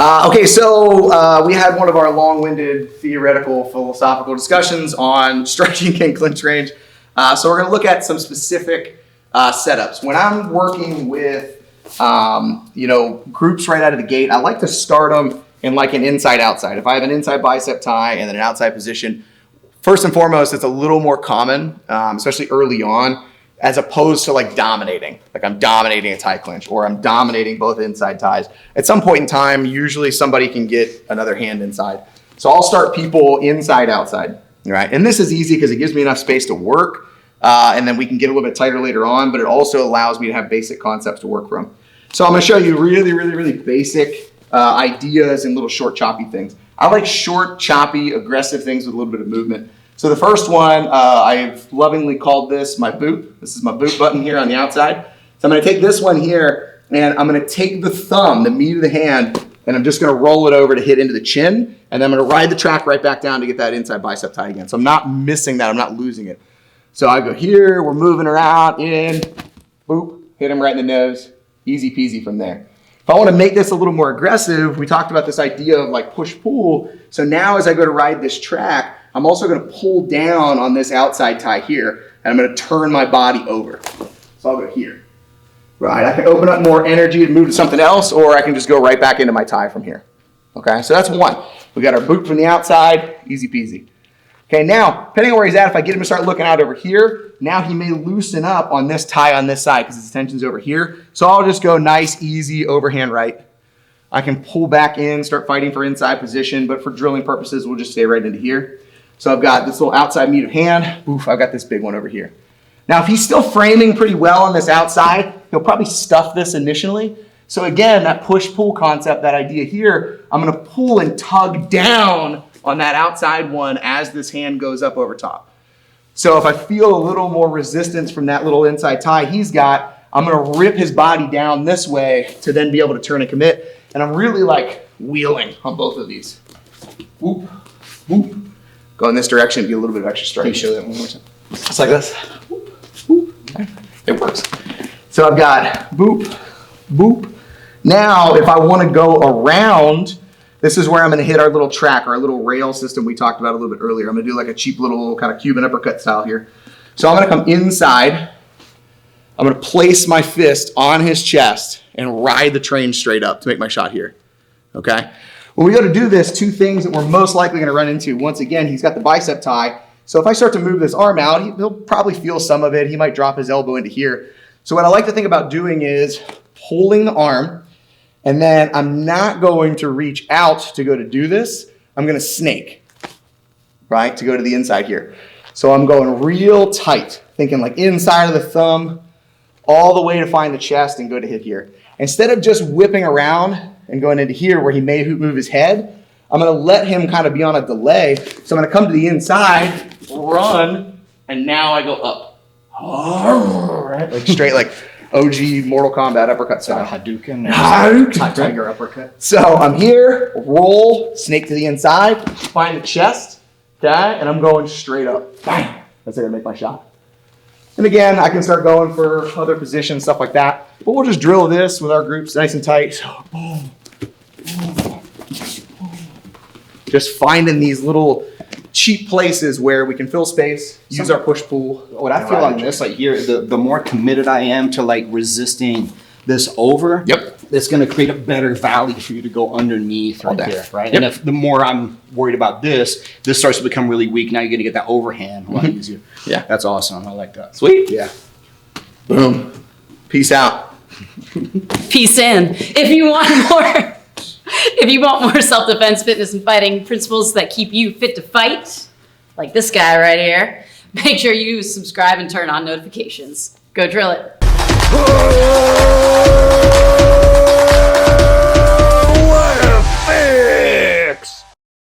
Okay, so we had one of our long-winded theoretical philosophical discussions on striking and clinch range. So we're going to look at some specific setups. When I'm working with groups right out of the gate, I like to start them in like an inside-outside. If I have an inside bicep tie and then an outside position, first and foremost, it's a little more common, especially early on, as opposed to like dominating. Like I'm dominating a tie clinch or I'm dominating both inside ties. At some point in time, usually somebody can get another hand inside. So I'll start people inside, outside, right? And this is easy because it gives me enough space to work and then we can get a little bit tighter later on, but it also allows me to have basic concepts to work from. So I'm gonna show you really basic ideas and little short choppy things. I like short, choppy, aggressive things with a little bit of movement. So the first one, I've lovingly called this my boot. This is my boot button here on the outside. So I'm gonna take this one here and I'm gonna take the thumb, the meat of the hand, and I'm just gonna roll it over to hit into the chin. And then I'm gonna ride the track right back down to get that inside bicep tie again. So I'm not missing that, I'm not losing it. So I go here, we're moving around, in, boop, hit him right in the nose. Easy peasy from there. If I wanna make this a little more aggressive, we talked about this idea of like push-pull. So now as I go to ride this track, I'm also gonna pull down on this outside tie here, and I'm gonna turn my body over. So I'll go here. Right, I can open up more energy to move to something else, or I can just go right back into my tie from here. Okay, so that's one. We got our boot from the outside, easy peasy. Okay, now, depending on where he's at, if I get him to start looking out over here, now he may loosen up on this tie on this side because his tension's over here. So I'll just go nice, easy, overhand right. I can pull back in, start fighting for inside position, but for drilling purposes, we'll just stay right into here. So I've got this little outside meat of hand. Oof, I've got this big one over here. Now, if he's still framing pretty well on this outside, he'll probably stuff this initially. So again, that push-pull concept, that idea here, I'm gonna pull and tug down on that outside one as this hand goes up over top. So if I feel a little more resistance from that little inside tie he's got, I'm gonna rip his body down this way to then be able to turn and commit. And I'm really like wheeling on both of these. Whoop, whoop. Go in this direction, get a little bit of extra strength. Can you show that one more time? Just like this. Whoop, whoop. It works. So I've got boop, boop. Now, if I want to go around, this is where I'm going to hit our little track, our little rail system we talked about a little bit earlier. I'm going to do like a cheap little kind of Cuban uppercut style here. So I'm going to come inside. I'm going to place my fist on his chest and ride the train straight up to make my shot here. Okay? When we go to do this, two things that we're most likely going to run into. Once again, he's got the bicep tie. So if I start to move this arm out, he'll probably feel some of it. He might drop his elbow into here. So what I like to think about doing is pulling the arm, and then I'm not going to reach out to go to do this. I'm going to snake, right, to go to the inside here. So I'm going real tight, thinking like inside of the thumb, all the way to find the chest and go to hit here. Instead of just whipping around and going into here where he may move his head, I'm gonna let him kind of be on a delay. So I'm gonna come to the inside, run, and now I go up. Right? Like straight like OG Mortal Kombat uppercut style. Hadouken. Tiger uppercut. So I'm here, roll, snake to the inside, find the chest, okay, and I'm going straight up. Bang! That's how I make my shot. And again, I can start going for other positions, stuff like that. But we'll just drill this with our groups nice and tight. So, boom. Just finding these little cheap places where we can fill space, use our push-pull. What I feel on this, like here, the more committed I am to like resisting this over, it's going to create a better valley for you to go underneath right there, right? And if the more I'm worried about this starts to become really weak. Now you're going to get that overhand a lot easier. Yeah. That's awesome. I like that. Sweet. Yeah. Boom. Peace out. Peace in. If you want more self-defense, fitness, and fighting principles that keep you fit to fight, like this guy right here, make sure you subscribe and turn on notifications. Go drill it.